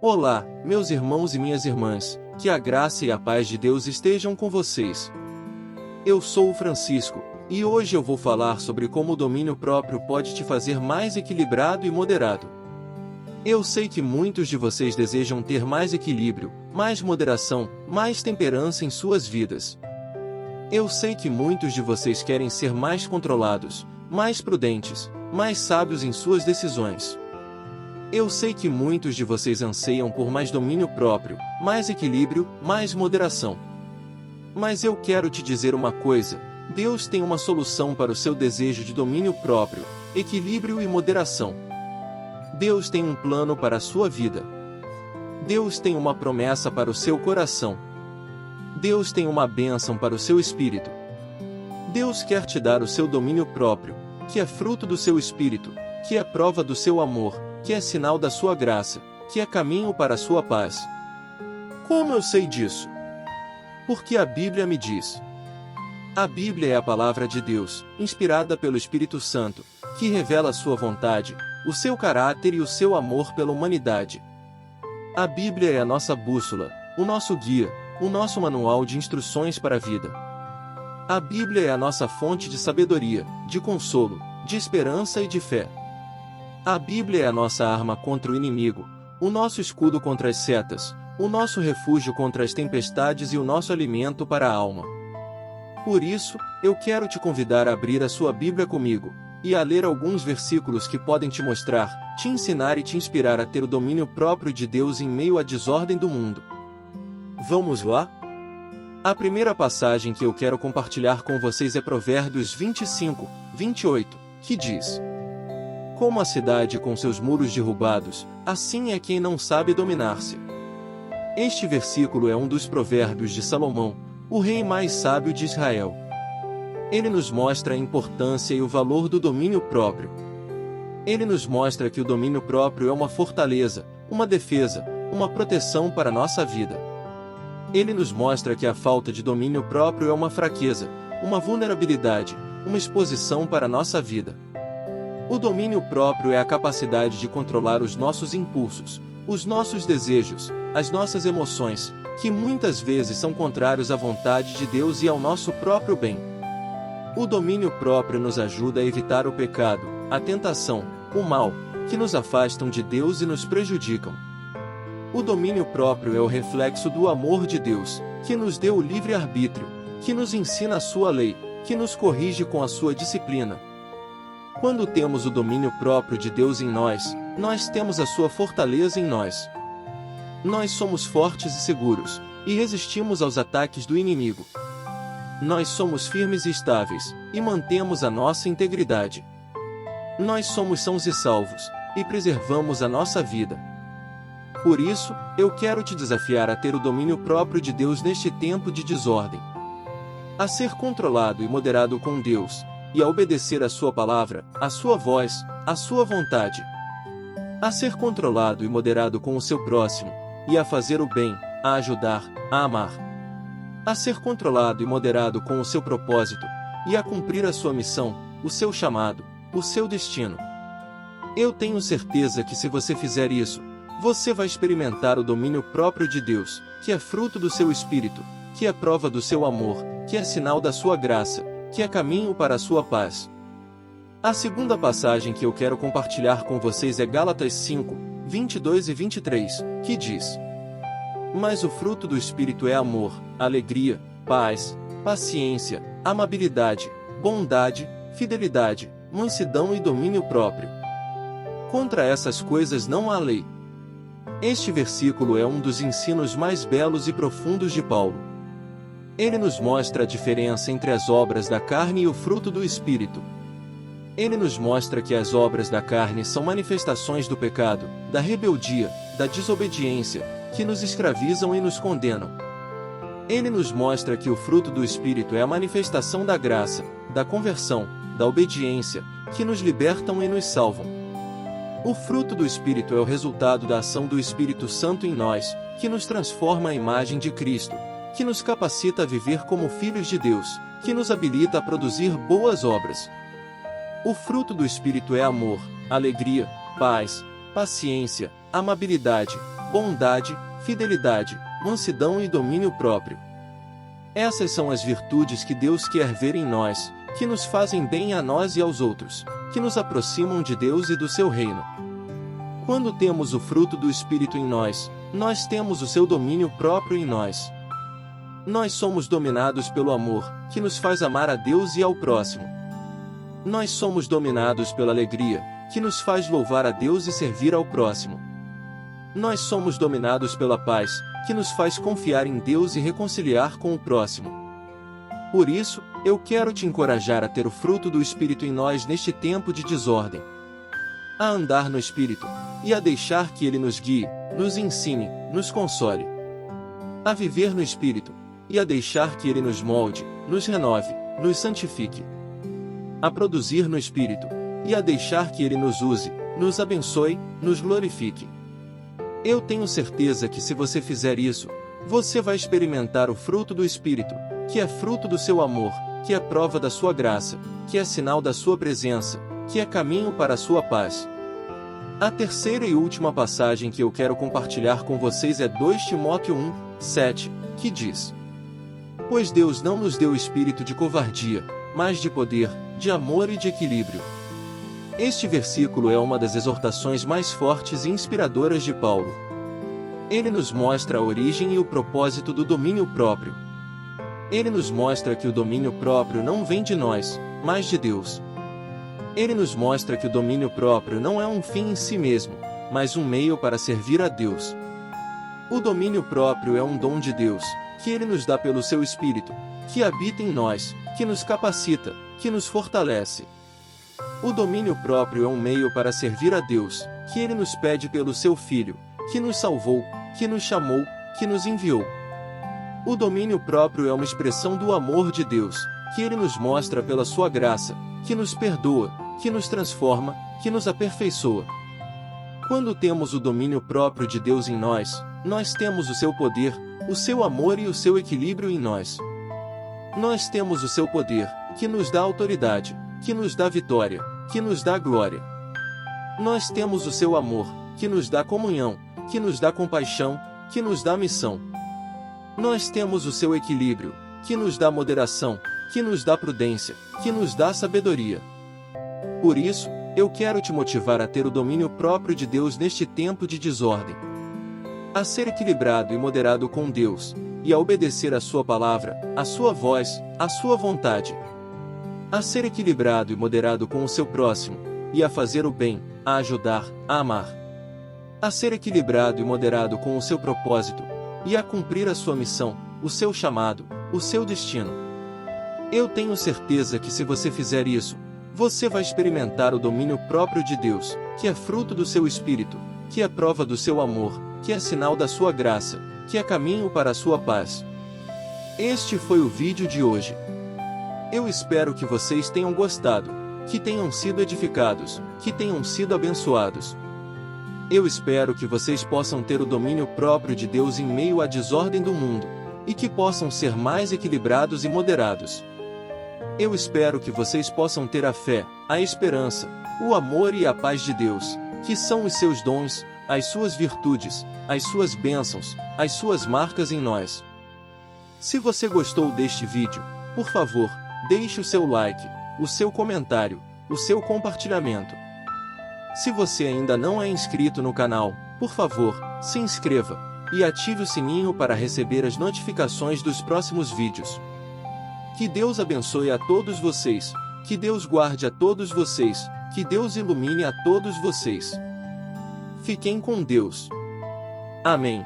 Olá, meus irmãos e minhas irmãs, que a graça e a paz de Deus estejam com vocês. Eu sou o Francisco, e hoje eu vou falar sobre como o domínio próprio pode te fazer mais equilibrado e moderado. Eu sei que muitos de vocês desejam ter mais equilíbrio, mais moderação, mais temperança em suas vidas. Eu sei que muitos de vocês querem ser mais controlados, mais prudentes, mais sábios em suas decisões. Eu sei que muitos de vocês anseiam por mais domínio próprio, mais equilíbrio, mais moderação. Mas eu quero te dizer uma coisa: Deus tem uma solução para o seu desejo de domínio próprio, equilíbrio e moderação. Deus tem um plano para a sua vida. Deus tem uma promessa para o seu coração. Deus tem uma bênção para o seu espírito. Deus quer te dar o seu domínio próprio, que é fruto do seu espírito, que é prova do seu amor, que é sinal da sua graça, que é caminho para a sua paz. Como eu sei disso? Porque a Bíblia me diz. A Bíblia é a palavra de Deus, inspirada pelo Espírito Santo, que revela a sua vontade, o seu caráter e o seu amor pela humanidade. A Bíblia é a nossa bússola, o nosso guia, o nosso manual de instruções para a vida. A Bíblia é a nossa fonte de sabedoria, de consolo, de esperança e de fé. A Bíblia é a nossa arma contra o inimigo, o nosso escudo contra as setas, o nosso refúgio contra as tempestades e o nosso alimento para a alma. Por isso, eu quero te convidar a abrir a sua Bíblia comigo, e a ler alguns versículos que podem te mostrar, te ensinar e te inspirar a ter o domínio próprio de Deus em meio à desordem do mundo. Vamos lá? A primeira passagem que eu quero compartilhar com vocês é Provérbios 25, 28, que diz: Como a cidade com seus muros derrubados, assim é quem não sabe dominar-se. Este versículo é um dos provérbios de Salomão, o rei mais sábio de Israel. Ele nos mostra a importância e o valor do domínio próprio. Ele nos mostra que o domínio próprio é uma fortaleza, uma defesa, uma proteção para a nossa vida. Ele nos mostra que a falta de domínio próprio é uma fraqueza, uma vulnerabilidade, uma exposição para a nossa vida. O domínio próprio é a capacidade de controlar os nossos impulsos, os nossos desejos, as nossas emoções, que muitas vezes são contrários à vontade de Deus e ao nosso próprio bem. O domínio próprio nos ajuda a evitar o pecado, a tentação, o mal, que nos afastam de Deus e nos prejudicam. O domínio próprio é o reflexo do amor de Deus, que nos deu o livre-arbítrio, que nos ensina a sua lei, que nos corrige com a sua disciplina. Quando temos o domínio próprio de Deus em nós, nós temos a sua fortaleza em nós. Nós somos fortes e seguros, e resistimos aos ataques do inimigo. Nós somos firmes e estáveis, e mantemos a nossa integridade. Nós somos sãos e salvos, e preservamos a nossa vida. Por isso, eu quero te desafiar a ter o domínio próprio de Deus neste tempo de desordem. A ser controlado e moderado com Deus, e a obedecer a sua palavra, a sua voz, a sua vontade. A ser controlado e moderado com o seu próximo, e a fazer o bem, a ajudar, a amar. A ser controlado e moderado com o seu propósito, e a cumprir a sua missão, o seu chamado, o seu destino. Eu tenho certeza que se você fizer isso, você vai experimentar o domínio próprio de Deus, que é fruto do seu espírito, que é prova do seu amor, que é sinal da sua graça, que é caminho para a sua paz. A segunda passagem que eu quero compartilhar com vocês é Gálatas 5, 22 e 23, que diz: Mas o fruto do Espírito é amor, alegria, paz, paciência, amabilidade, bondade, fidelidade, mansidão e domínio próprio. Contra essas coisas não há lei. Este versículo é um dos ensinos mais belos e profundos de Paulo. Ele nos mostra a diferença entre as obras da carne e o fruto do Espírito. Ele nos mostra que as obras da carne são manifestações do pecado, da rebeldia, da desobediência, que nos escravizam e nos condenam. Ele nos mostra que o fruto do Espírito é a manifestação da graça, da conversão, da obediência, que nos libertam e nos salvam. O fruto do Espírito é o resultado da ação do Espírito Santo em nós, que nos transforma à imagem de Cristo, que nos capacita a viver como filhos de Deus, que nos habilita a produzir boas obras. O fruto do Espírito é amor, alegria, paz, paciência, amabilidade, bondade, fidelidade, mansidão e domínio próprio. Essas são as virtudes que Deus quer ver em nós, que nos fazem bem a nós e aos outros, que nos aproximam de Deus e do seu reino. Quando temos o fruto do Espírito em nós, nós temos o seu domínio próprio em nós. Nós somos dominados pelo amor, que nos faz amar a Deus e ao próximo. Nós somos dominados pela alegria, que nos faz louvar a Deus e servir ao próximo. Nós somos dominados pela paz, que nos faz confiar em Deus e reconciliar com o próximo. Por isso, eu quero te encorajar a ter o fruto do Espírito em nós neste tempo de desordem. A andar no Espírito, e a deixar que Ele nos guie, nos ensine, nos console. A viver no Espírito, e a deixar que Ele nos molde, nos renove, nos santifique. A produzir no Espírito, e a deixar que Ele nos use, nos abençoe, nos glorifique. Eu tenho certeza que se você fizer isso, você vai experimentar o fruto do Espírito, que é fruto do seu amor, que é prova da sua graça, que é sinal da sua presença, que é caminho para a sua paz. A terceira e última passagem que eu quero compartilhar com vocês é 2 Timóteo 1:7, que diz: Pois Deus não nos deu espírito de covardia, mas de poder, de amor e de equilíbrio. Este versículo é uma das exortações mais fortes e inspiradoras de Paulo. Ele nos mostra a origem e o propósito do domínio próprio. Ele nos mostra que o domínio próprio não vem de nós, mas de Deus. Ele nos mostra que o domínio próprio não é um fim em si mesmo, mas um meio para servir a Deus. O domínio próprio é um dom de Deus, que Ele nos dá pelo seu Espírito, que habita em nós, que nos capacita, que nos fortalece. O domínio próprio é um meio para servir a Deus, que Ele nos pede pelo seu Filho, que nos salvou, que nos chamou, que nos enviou. O domínio próprio é uma expressão do amor de Deus, que Ele nos mostra pela sua graça, que nos perdoa, que nos transforma, que nos aperfeiçoa. Quando temos o domínio próprio de Deus em nós, nós temos o seu poder, o seu amor e o seu equilíbrio em nós. Nós temos o seu poder, que nos dá autoridade, que nos dá vitória, que nos dá glória. Nós temos o seu amor, que nos dá comunhão, que nos dá compaixão, que nos dá missão. Nós temos o seu equilíbrio, que nos dá moderação, que nos dá prudência, que nos dá sabedoria. Por isso, eu quero te motivar a ter o domínio próprio de Deus neste tempo de desordem. A ser equilibrado e moderado com Deus, e a obedecer a sua palavra, a sua voz, a sua vontade. A ser equilibrado e moderado com o seu próximo, e a fazer o bem, a ajudar, a amar. A ser equilibrado e moderado com o seu propósito, e a cumprir a sua missão, o seu chamado, o seu destino. Eu tenho certeza que se você fizer isso, você vai experimentar o domínio próprio de Deus, que é fruto do seu Espírito, que é prova do seu amor, que é sinal da sua graça, que é caminho para a sua paz. Este foi o vídeo de hoje. Eu espero que vocês tenham gostado, que tenham sido edificados, que tenham sido abençoados. Eu espero que vocês possam ter o domínio próprio de Deus em meio à desordem do mundo, e que possam ser mais equilibrados e moderados. Eu espero que vocês possam ter a fé, a esperança, o amor e a paz de Deus, que são os seus dons, as suas virtudes, as suas bênçãos, as suas marcas em nós. Se você gostou deste vídeo, por favor, deixe o seu like, o seu comentário, o seu compartilhamento. Se você ainda não é inscrito no canal, por favor, se inscreva e ative o sininho para receber as notificações dos próximos vídeos. Que Deus abençoe a todos vocês, que Deus guarde a todos vocês, que Deus ilumine a todos vocês. Fiquem com Deus. Amém.